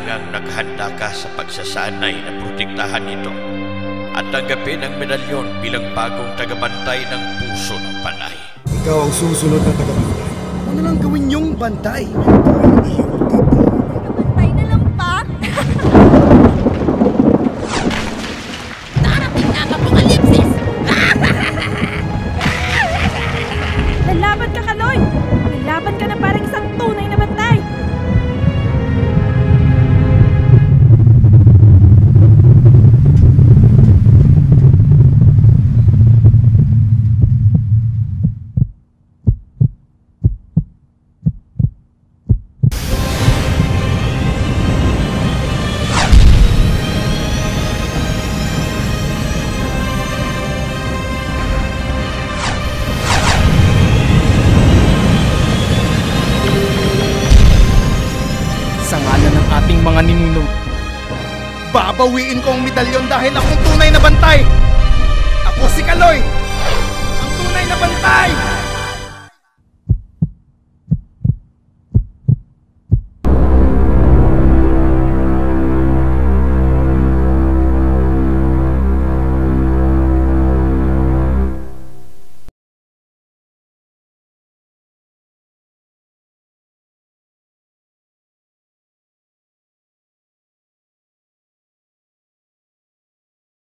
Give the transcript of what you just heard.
kailangang naghanda ka sa pagsasanay na protektahan ito at tanggapin ang medalyon bilang bagong tagabantay ng puso ng Panay. Ikaw ang susunod na tagabantay. Ano na lang gawin yung bantay? Bantay na lang pa? Darating na ang apokalipsis! Lalaban ka, Kaloy! Lalaban ka na parang isang tunay na bantay! Mga ninuno. Babawiin ko ang medalyon dahil akong tunay na bantay!